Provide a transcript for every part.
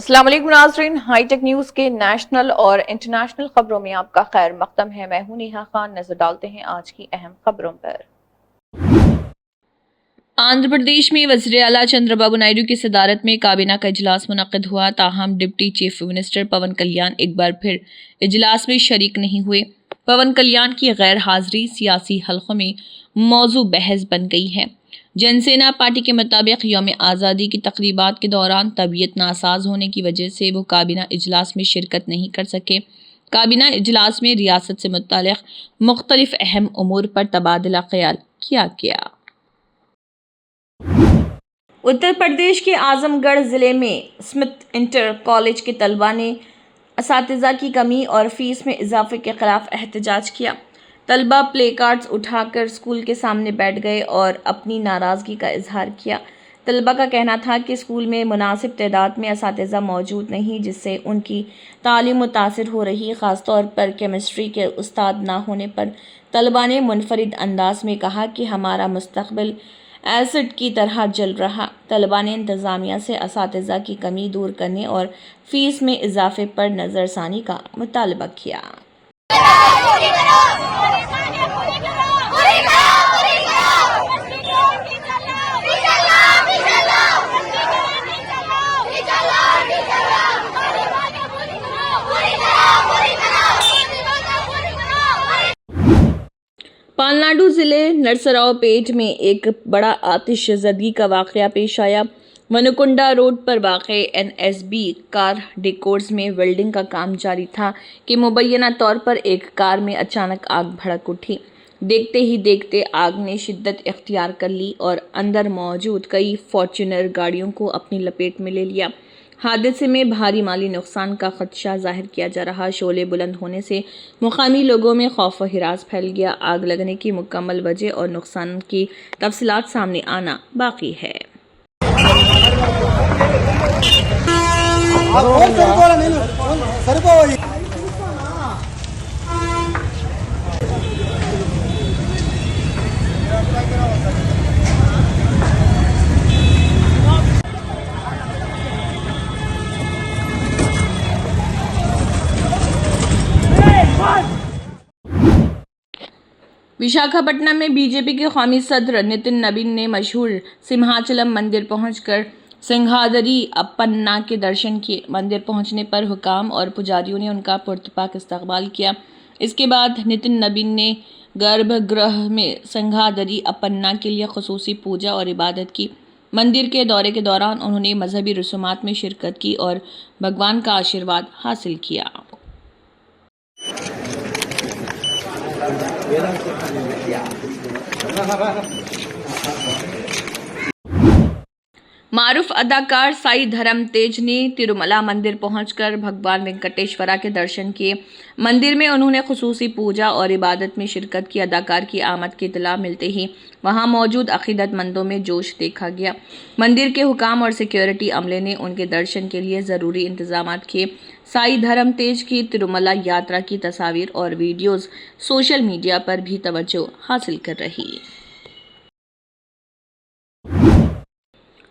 अस्सलाम वालेकुम नाज़रीन, हाईटेक न्यूज़ के नेशनल और इंटरनेशनल खबरों में आपका खैर मकदम है। मैं हूं नेहा खान। नजर डालते हैं आज की अहम खबरों पर। आंध्र प्रदेश में वज़ीर आला चंद्रबाबू नायडू की सदारत में काबीना का इजलास मुनक्किद हुआ। ताहम डिप्टी चीफ मिनिस्टर पवन कल्याण एक बार फिर इजलास में शरीक नहीं हुए। पवन कल्याण की गैर हाजिरी सियासी हलकों में मौजू बहस बन गई है। जनसेना पार्टी के मुताबिक यौम आज़ादी की तकरीबात के दौरान तबीयत नासाज होने की वजह से वो काबीना इजलास में शिरकत नहीं कर सके। काबीना इजलास में रियासत से मुताल्लिक़ मुख्तलिफ अहम उमूर पर तबादला ख्याल किया गया। उत्तर प्रदेश के आजमगढ़ ज़िले में स्मिथ इंटर कॉलेज के तलबा ने असातिज़ा की कमी और फीस में इजाफे के खिलाफ एहतजाज किया। तलबा प्ले कार्ड्स उठाकर स्कूल के सामने बैठ गए और अपनी नाराज़गी का इजहार किया। तलबा का कहना था कि स्कूल में मुनासिब तादाद में असातिज़ा मौजूद नहीं, जिससे उनकी तालीम मुतासिर हो रही। ख़ासतौर पर केमिस्ट्री के उस्ताद ना होने पर तलबा ने मुनफरिद अंदाज में कहा कि हमारा मुस्तक़बिल एसिड की तरह जल रहा। तलबा ने इंतज़ामिया से असातिज़ा की कमी दूर करने और फ़ीस में इजाफे पर नज़रसानी का मुतालबा किया। पालनाडु ज़िले नरसरावपेट में एक बड़ा आतिशज़दी का वाक़या पेश आया। मनकुंडा रोड पर वाक़े NSB कार डेकोर्स में वेल्डिंग का काम जारी था कि मुबैना तौर पर एक कार में अचानक आग भड़क उठी। देखते ही देखते आग ने शिद्दत इख्तियार कर ली और अंदर मौजूद कई फॉर्च्यूनर गाड़ियों को अपनी लपेट में ले लिया। हादसे में भारी माली नुकसान का खदशा जाहिर किया जा रहा। शोले बुलंद होने से मुकामी लोगों में खौफ व हिरास फैल गया। आग लगने की मुकम्मल वजह और नुकसान की तफसीलात सामने आना बाकी है। विशाखापट्टनम में बीजेपी के कौमी सदर नितिन नबीन ने मशहूर सिंहाचलम मंदिर पहुंचकर सिंघादरी अप्पन्ना के दर्शन किए। मंदिर पहुंचने पर हुकाम और पुजारियों ने उनका पुरतपाक इस्तकबाल किया। इसके बाद नितिन नबीन ने गर्भगृह में सिंघादरी अप्पन्ना के लिए खुसूसी पूजा और इबादत की। मंदिर के दौरे के दौरान उन्होंने मजहबी रसूमात में शिरकत की और भगवान का आशीर्वाद हासिल किया। मारूफ अदाकार साई धर्म तेज ने तिरुमला मंदिर पहुंचकर भगवान वेंकटेश्वरा के दर्शन किए। मंदिर में उन्होंने खुसूसी पूजा और इबादत में शिरकत की। अदाकार की आमद की इतला मिलते ही वहां मौजूद अकीदतमंदों में जोश देखा गया। मंदिर के हुकाम और सिक्योरिटी अमले ने उनके दर्शन के लिए ज़रूरी इंतजाम किए। साई धर्म तेज की तिरुमला यात्रा की तस्वीर और वीडियोज़ सोशल मीडिया पर भी तवज्जो हासिल कर रही।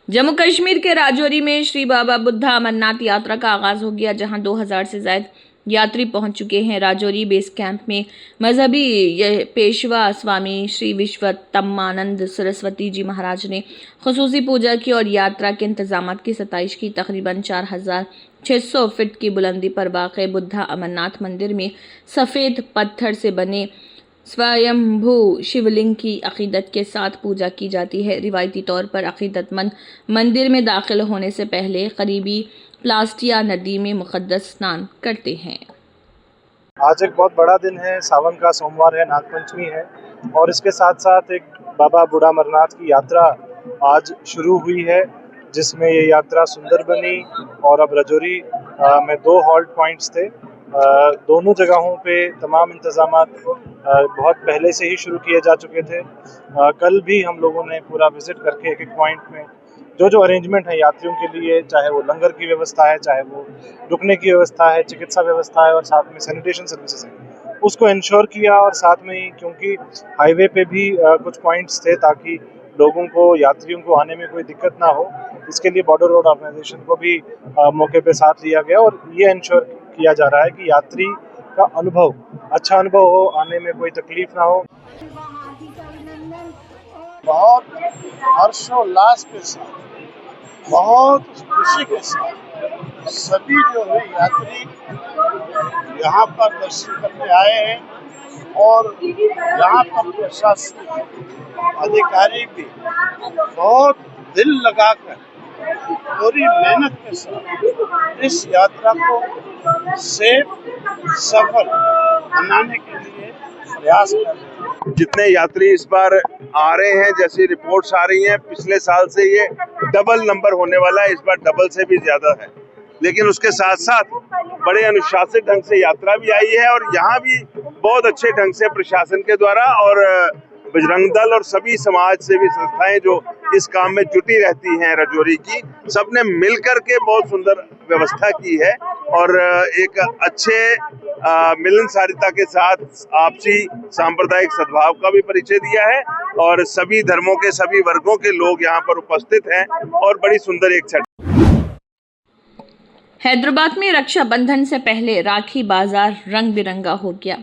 जम्मू कश्मीर के राजौरी में श्री बाबा बुद्धा अमरनाथ यात्रा का आगाज हो गया, जहां 2000 से ज्यादा यात्री पहुंच चुके हैं। राजौरी बेस कैंप में मजहबी पेशवा स्वामी श्री विश्वतम्मानंद सरस्वती जी महाराज ने खुसूसी पूजा की और यात्रा के इंतजामात की 27 की। तकरीबन 4600 फीट की बुलंदी पर वाक़े बुद्धा अमरनाथ मंदिर में सफ़ेद पत्थर से बने स्वयंभू शिवलिंग की अकीदत के साथ पूजा की जाती है। रिवायती तौर पर अकीदतमंद मंदिर में दाखिल होने से पहले करीबी प्लास्टिया नदी में मुक़द्दस स्नान करते हैं। आज एक बहुत बड़ा दिन है, सावन का सोमवार है, नागपंचमी है और इसके साथ साथ एक बाबा बूढ़ा अमरनाथ की यात्रा आज शुरू हुई है, जिसमें ये यात्रा सुंदरबनी और अब राजौरी में 2 हॉल्ट पॉइंट्स थे। दोनों जगहों पे तमाम इंतजामात बहुत पहले से ही शुरू किए जा चुके थे। कल भी हम लोगों ने पूरा विजिट करके एक पॉइंट में जो अरेंजमेंट है यात्रियों के लिए, चाहे वो लंगर की व्यवस्था है, चाहे वो रुकने की व्यवस्था है, चिकित्सा व्यवस्था है और साथ में सैनिटेशन सर्विसेज है, उसको इंश्योर किया। और साथ में ही क्योंकि हाईवे पे भी कुछ पॉइंट्स थे ताकि लोगों को, यात्रियों को आने में कोई दिक्कत ना हो, इसके लिए बॉर्डर रोड ऑर्गेनाइजेशन को भी मौके पे साथ लिया गया और ये इंश्योर किया जा रहा है कि यात्री का अनुभव अच्छा अनुभव हो, आने में कोई तकलीफ ना हो। बहुत हर्षोल्लास के साथ, बहुत खुशी के साथ सभी जो है यात्री यहाँ पर दर्शन करने आए हैं और यहाँ पर प्रशासनिक अधिकारी भी बहुत दिल लगाकर पूरी मेहनत के साथ इस यात्रा को सेफ सफल बनाने के लिए प्रयास कर रहे हैं। जितने यात्री इस बार आ रहे हैं, जैसी रिपोर्ट्स आ रही हैं, पिछले साल से ये डबल नंबर होने वाला है, इस बार डबल से भी ज्यादा है। लेकिन उसके साथ साथ बड़े अनुशासित ढंग से यात्रा भी आई है और यहाँ भी बहुत अच्छे ढंग से प्रशासन के द्वारा और बजरंग दल और सभी समाज सेवी संस्थाएं जो इस काम में जुटी रहती हैं राजौरी की, सबने मिलकर के बहुत सुंदर व्यवस्था की है और एक अच्छे मिलनसारिता के साथ आपसी सांप्रदायिक सद्भाव का भी परिचय दिया है और सभी धर्मों के, सभी वर्गों के लोग यहाँ पर उपस्थित हैं और बड़ी सुंदर एक छठ। हैदराबाद में रक्षाबंधन से पहले राखी बाजार रंग बिरंगा हो गया।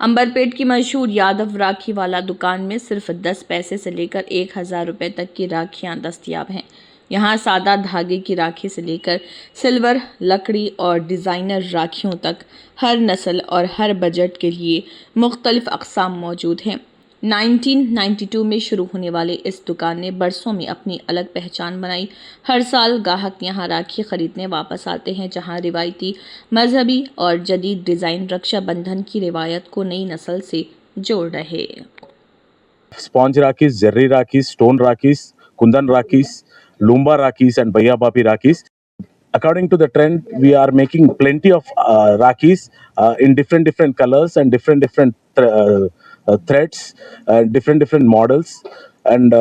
अंबरपेट की मशहूर यादव राखी वाला दुकान में सिर्फ 10 पैसे से लेकर 1000 रुपये तक की राखियां दस्तयाब हैं। यहाँ सादा धागे की राखी से लेकर सिल्वर, लकड़ी और डिज़ाइनर राखियों तक हर नस्ल और हर बजट के लिए मुख्तलिफ अक़साम मौजूद हैं। 1992 में शुरू होने वाले इस दुकान ने बरसों में अपनी अलग पहचान बनाई। हर साल ग्राहक यहाँ राखी खरीदने वापस आते हैं, जहाँ रिवायती, मजहबी और जदीद डिज़ाइन रक्षाबंधन की रिवायत को नई नस्ल से जोड़ रहे। Sponge rakhis, zari rakhis, stone rakhis, kundan rakhis, Lumba Rakis and Bhaiya Bapi Rakis. According to the trend, we are making plenty of Rakis in different colors and different threads, different models, and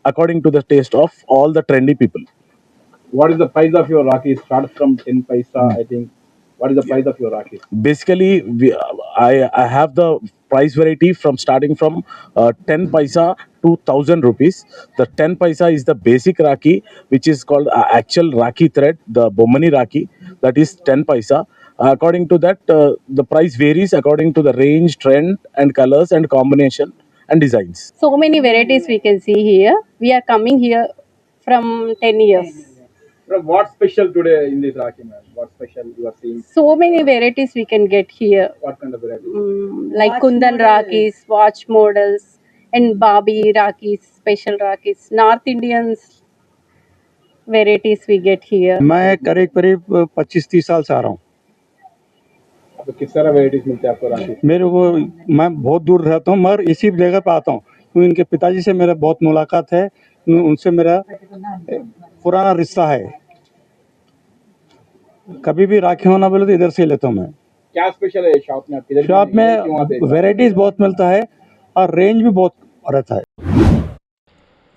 according to the taste of all the trendy people. What is the price of your Rakis? Start from 10 paisa, I think. What is the price of your Rakis? Basically, I have the price variety starting from 10 paisa to 1000 rupees. The 10 paisa is the basic Rakhi, which is called actual Rakhi thread, the Bomani Rakhi, that is 10 paisa. According to that, the price varies according to the range, trend, and colors and combination and designs. So many varieties we can see here. We are coming here from 10 years. What's special today in this Rakhi, ma'am? What special you are seeing? So many varieties we can get here. What kind of varieties? Like Kundan Rakis, watch models, and Babi Rakis, special Rakis. North Indians varieties we get here. मैं करीब 25-30 साल से आ रहा हूँ। तो किस तरह varieties मिलते हैं आपको राखी? मेरे को, मैं बहुत दूर रहता हूँ मगर इसी जगह पे आता हूँ क्योंकि इनके पिताजी से मेरा बहुत मुलाकात है, उनसे मेरा पुराना रिश्ता है। कभी भी राखी होना बोले तो इधर से लेता हूँ मैं। क्या स्पेशल है शॉप में आपके? शॉप में वेराइटीज बहुत मिलता है और रेंज भी बहुत रहता है।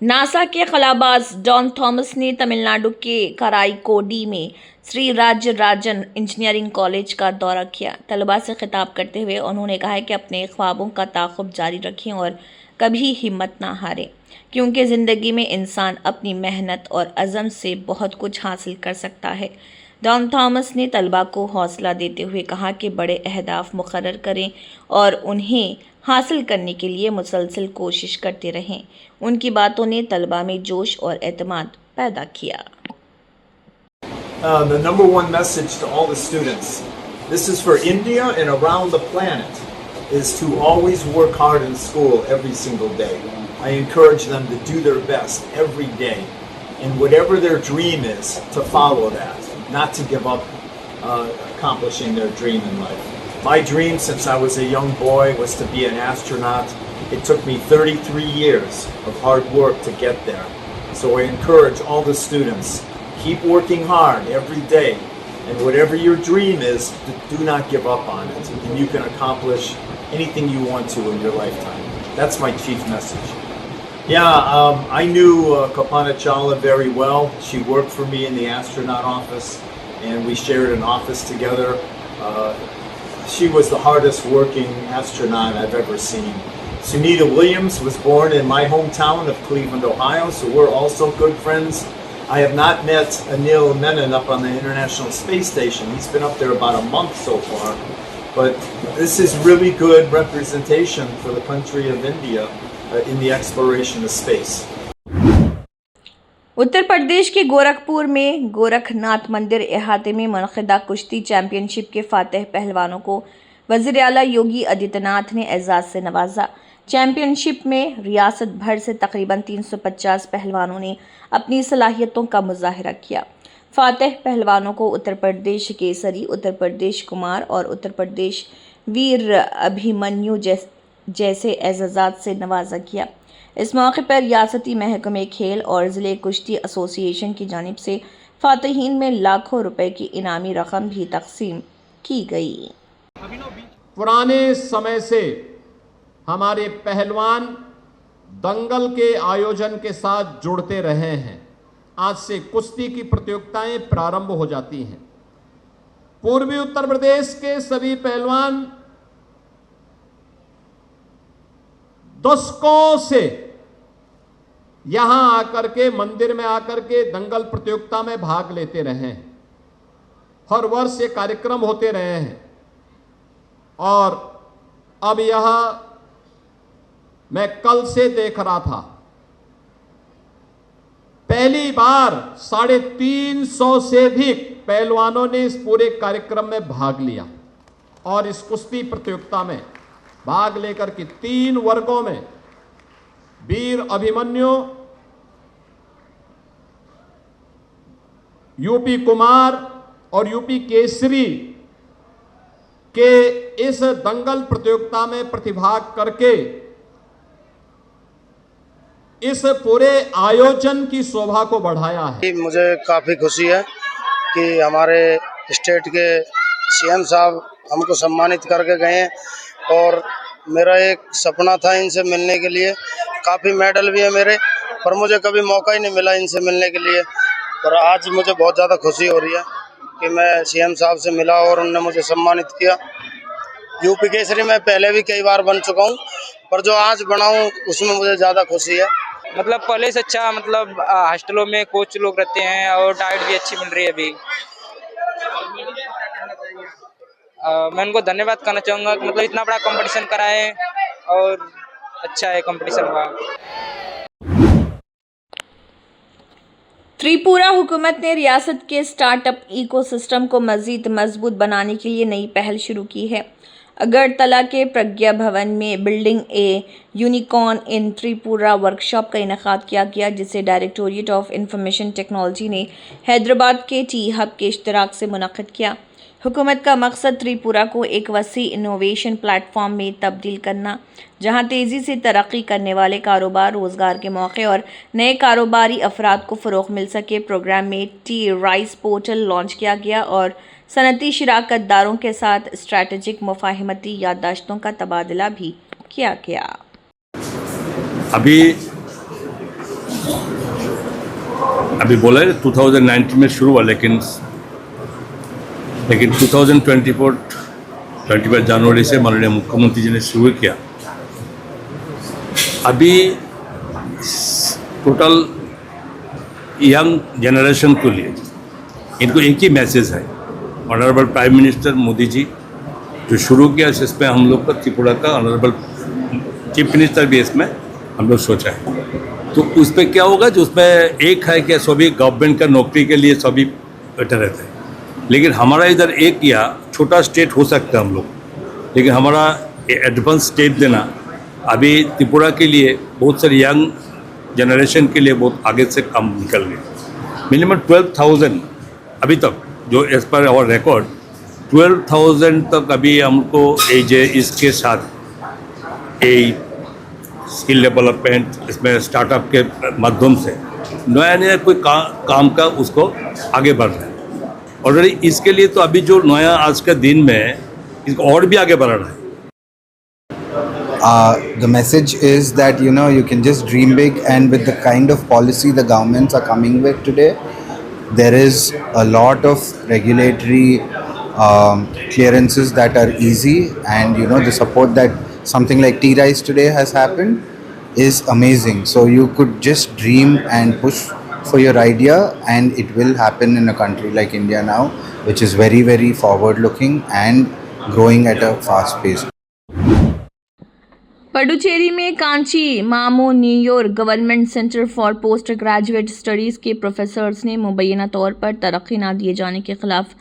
नासा के खलाबाज डॉन थॉमस ने तमिलनाडु के कराईकोडी में श्री राजराजन इंजीनियरिंग कॉलेज का दौरा किया। तलबा से खिताब करते हुए उन्होंने कहा कि अपने ख्वाबों का ताक़ुब जारी रखें और कभी हिम्मत ना हारें, क्योंकि ज़िंदगी में इंसान अपनी मेहनत और अज़म से बहुत कुछ हासिल कर सकता है। डॉन थॉमस ने तलबा को हौसला देते हुए कहा कि बड़े अहदाफ मुकर्रर करें और उन्हें हासिल करने के लिए मुसलसल कोशिश करते रहें। उनकी बातों ने तलबा में जोश और एतमाद पैदा किया। The number one message to all the students, this is for India and around the planet, is to always work hard in school every single day. I encourage them to do their best every day, and whatever their dream is, to follow that, not to give up accomplishing their dream in life. My dream since I was a young boy was to be an astronaut. It took me 33 years of hard work to get there. So I encourage all the students, keep working hard every day, and whatever your dream is, do not give up on it, and you can accomplish anything you want to in your lifetime. That's my chief message. Yeah, I knew Kalpana Chawla very well. She worked for me in the astronaut office, and we shared an office together. She was the hardest working astronaut I've ever seen. Sunita Williams was born in my hometown of Cleveland, Ohio, so we're also good friends. I have not met Anil Menon up on the International Space Station. He's been up there about a month so far. But this is really good representation for the country of India in the exploration of space. Uttar Pradesh के गोरखपुर में गोरखनाथ मंदिर अहाते में मुनक़िदा कुश्ती championship के फातेह पहलवानों को वज़ीर आला योगी आदित्यनाथ ने एजाज़ से नवाजा। चैंपियनशिप में रियासत भर से तकरीबन 350 पहलवानों ने अपनी सलाहियतों का मुजाहिरा किया। फातेह पहलवानों को उत्तर प्रदेश केसरी, उत्तर प्रदेश कुमार और उत्तर प्रदेश वीर अभिमन्यु जैसे एजाज़ात से नवाजा गया। इस मौके पर रियासती महकमे खेल और ज़िले कुश्ती एसोसिएशन की जानिब से फातहीन में लाखों रुपए की इनामी रकम भी तकसीम की गई। पुराने समय से हमारे पहलवान दंगल के आयोजन के साथ जुड़ते रहे हैं। आज से कुश्ती की प्रतियोगिताएं प्रारंभ हो जाती हैं। पूर्वी उत्तर प्रदेश के सभी पहलवान दशकों से यहां आकर के मंदिर में आकर के दंगल प्रतियोगिता में भाग लेते रहे हैं। हर वर्ष ये कार्यक्रम होते रहे हैं और अब यहां मैं कल से देख रहा था, पहली बार 350 से भी पहलवानों ने इस पूरे कार्यक्रम में भाग लिया और इस कुश्ती प्रतियोगिता में भाग लेकर के 3 वर्गों में वीर अभिमन्यु, यूपी कुमार और यूपी केसरी के इस दंगल प्रतियोगिता में प्रतिभाग करके इस पूरे आयोजन की शोभा को बढ़ाया है। मुझे काफ़ी खुशी है कि हमारे स्टेट के सीएम साहब हमको सम्मानित करके गए हैं और मेरा एक सपना था इनसे मिलने के लिए। काफ़ी मेडल भी है मेरे, पर मुझे कभी मौका ही नहीं मिला इनसे मिलने के लिए। पर आज मुझे बहुत ज़्यादा खुशी हो रही है कि मैं सीएम साहब से मिला और उन्होंने मुझे सम्मानित किया। यूपी केसरी में पहले भी कई बार बन चुका हूँ, पर जो आज बना हूँ उसमें मुझे ज़्यादा खुशी है। मतलब पहले से अच्छा, मतलब हॉस्टलों में कोच लोग रहते हैं और डाइट भी अच्छी मिल रही है अभी। मैं उनको धन्यवाद करना चाहूँगा कि मतलब इतना बड़ा कंपटीशन कराए और अच्छा है कंपटीशन हुआ। त्रिपुरा हुकूमत ने रियासत के स्टार्टअप इकोसिस्टम को मज़ीद मजबूत बनाने के लिए नई पहल शुरू की है। अगरतला के प्रज्ञा भवन में बिल्डिंग ए यूनिकॉर्न इन त्रिपुरा वर्कशॉप का इनेकाद किया गया, जिसे डायरेक्टोरेट ऑफ इंफॉर्मेशन टेक्नोलॉजी ने हैदराबाद के टी हब के इश्तराक से मुनक़िद किया। हुकूमत का मकसद त्रिपुरा को एक वसी इनोवेशन प्लेटफॉर्म में तब्दील करना, जहां तेज़ी से तरक्की करने वाले कारोबार, रोज़गार के मौके और नए कारोबारी अफराद को फ़रोग़ मिल सके। प्रोग्राम में टी राइस पोर्टल लॉन्च किया गया और सनती शिराकतदारों के साथ स्ट्रैटेजिक मुफ़ाहिमती याददाश्तों का तबादला भी किया गया। अभी बोला है 2019 में शुरू हुआ, लेकिन 2024 जनवरी से माननीय मुख्यमंत्री जी ने शुरू किया। अभी टोटल यंग जनरेशन के लिए इनको एक ही मैसेज है, honourable prime minister Modi ji जो शुरू किया, इसमें हम लोग का त्रिपुरा का ऑनरेबल चीफ मिनिस्टर भी इसमें हम लोग सोचा है। तो उस पर क्या होगा, जो उसमें एक है कि सभी गवर्नमेंट का नौकरी के लिए सभी बैठे रहते हैं, लेकिन हमारा इधर एक या छोटा स्टेट हो सकता है हम लोग, लेकिन हमारा एडवांस स्टेट देना अभी त्रिपुरा के लिए बहुत सारे यंग जनरेशन के लिए बहुत आगे से काम निकल गए। मिनिमम 12,000 अभी तक जो एज पर आवर रिकॉर्ड 12,000 तक अभी हमको इसके साथ स्किल डेवलपमेंट इसमें स्टार्टअप के माध्यम से नया नया कोई काम का उसको आगे बढ़ रहा है। ऑलरेडी इसके लिए तो अभी जो नया आज का दिन में इसको और भी आगे बढ़ाना है। The message is that you can just dream big, and with the kind of policy the governments are coming with today, there is a lot of regulatory clearances that are easy, and the support that something like tea rice today has happened is amazing. So you could just dream and push for your idea, and it will happen in a country like India now, which is very, very forward looking and growing at a fast pace. Puducherry में Kanchi Mamunivar government centre for post graduate studies के professors ने मुबैना तौर पर तरक्की ना दिए जाने के खिलाफ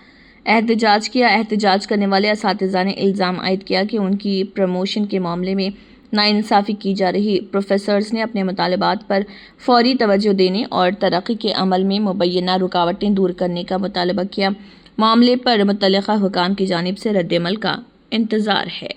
एहतजाज किया। एहतजाज करने वाले असातिज़ा ने इल्ज़ाम आयद किया कि उनकी प्रमोशन के मामले में नाइंसाफ़ी की जा रही। प्रोफेसर्स ने अपने मुतालबात पर फौरी तवज्जो देने और तरक्की के अमल में मुबैना रुकावटें दूर करने का मुतालबा किया। मामले पर मुतल्लिक़ा हुकाम की जानिब से रद्द-ए-अमल का इंतज़ार है।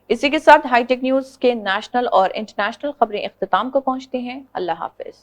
इसी के साथ हाईटेक न्यूज़ के नेशनल और इंटरनेशनल खबरें इख्तिताम को पहुंचती हैं। अल्लाह हाफिज।